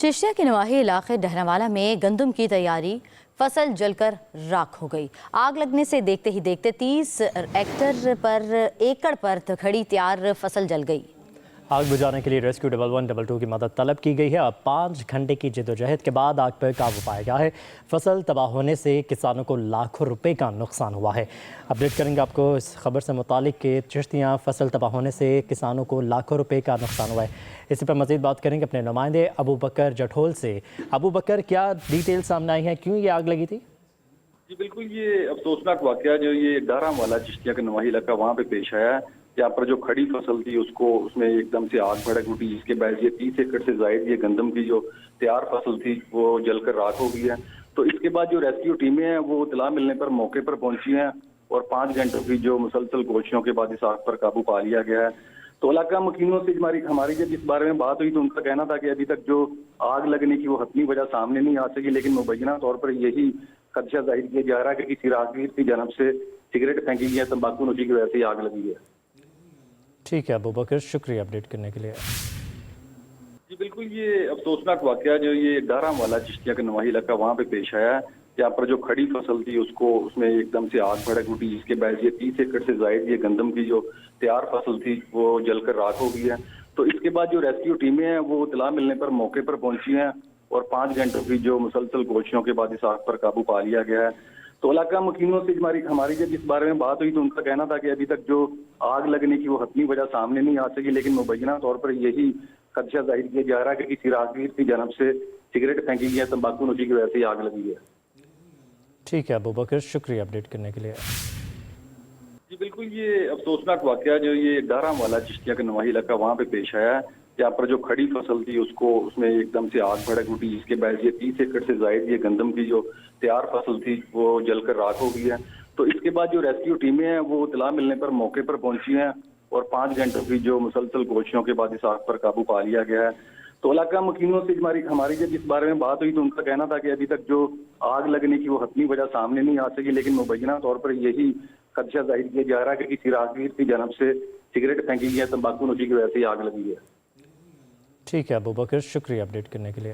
चिश्तिया के नवाही इलाके डहरावाला में गंदम की तैयारी फसल जलकर राख हो गई। आग लगने से देखते ही देखते 30 एकड़ पर खड़ी तैयार फसल जल गई। आग बुझाने के लिए रेस्क्यू 112 की मदद तलब की गई है। अब 5 घंटे की जद्दोजहद के बाद आग पर काबू पाया गया है। फसल तबाह होने से किसानों को लाखों रुपए का नुकसान हुआ है। अपडेट करेंगे आपको इस खबर से मुतालिक कि चिश्तियाँ फसल तबाह होने से किसानों को लाखों रुपए का नुकसान हुआ है। इसी पर मज़ीद बात करेंगे अपने नुमाइंदे अबू बकर जठोल से। अबू बकर, क्या डिटेल सामने आई है, क्यों ये आग लगी थी? जी बिल्कुल, ये अफसोसनाक वाकया जो ये डारावाला चिश्तिया का नवाही इलाका वहाँ पे पेश आया है, जहाँ पर जो खड़ी फसल थी उसमें एकदम से आग भड़क उठी, जिसके बाद ये 30 एकड़ से जायद ये गंदम की जो तैयार फसल थी वो जलकर राख हो गई है। तो इसके बाद जो रेस्क्यू टीमें हैं वो इतला मिलने पर मौके पर पहुंची हैं और 5 घंटों की जो मुसलसल कोशिशों के बाद इस आग पर काबू पा लिया गया है। तो इलाका मकीनों से हमारी जब इस बारे में बात हुई तो उनका कहना था कि अभी तक जो आग लगने की वो हतमी वजह सामने नहीं आ सकी, लेकिन मुबैना तौर पर यही खदशा जाहिर किया जा रहा है कि किसी राहगीर की जानब से सिगरेट फेंकी गई है, तंबाकू नोशी की वजह से आग लगी है। ठीक है अबू बकर, शुक्रिया अपडेट करने के लिए। जी बिल्कुल, ये अफसोसनाक वाकया जो ये डारावाला चिश्तिया का नवाही इलाका वहाँ पे पेश आया है, जहाँ पर जो खड़ी फसल थी उसमें एकदम से आग भड़क उठी, जिसके बाद ये 30 एकड़ से जायद ये गंदम की जो तैयार फसल थी वो जलकर राख हो गई है। तो इसके बाद जो रेस्क्यू टीमें हैं वो इतला मिलने पर मौके पर पहुंची हैं और 5 घंटों की जो मुसलसल कोशिशों के बाद इस आग पर काबू पा लिया गया है। तो इलाका मकीनों से हमारी जब इस बारे में बात हुई तो उनका कहना था कि अभी तक जो आग लगने की वो हतमी वजह सामने नहीं आ सकी, लेकिन मुबैना तौर पर यही खदशा जाहिर किया जा रहा है कि किसी राहगीर की जानब से सिगरेट फेंकी गई है, तंबाकू नोशी की वजह से आग लगी है। ठीक है अबू बकर, शुक्रिया अपडेट करने के लिए। जी बिल्कुल, ये अफसोसनाक वाकया जो ये डारावाला चिश्तिया का नवाही इलाका वहाँ पे पेश आया है, जहाँ पर जो खड़ी फसल थी उसमें एकदम से आग भड़क उठी, जिसके बाद ये 30 एकड़ से जायद ये गंदम की जो तैयार फसल थी वो जलकर राख हो गई है। तो इसके बाद जो रेस्क्यू टीमें हैं वो इतला मिलने पर मौके पर पहुंची हैं और 5 घंटों की जो मुसलसल कोशिशों के बाद इस आग पर काबू पा लिया गया है। तो इलाका मकीनों से हमारी जब इस बारे में बात हुई तो उनका कहना था कि अभी तक जो आग लगने की वो हतमी वजह सामने नहीं आ सकी, लेकिन मुबैना तौर पर यही खदशा जाहिर किया जा रहा है कि किसी राहगीर की जानब से सिगरेट फेंकी गई है, तंबाकू नोशी की वजह से आग लगी है। ठीक है अबू बकर, शुक्रिया अपडेट करने के लिए।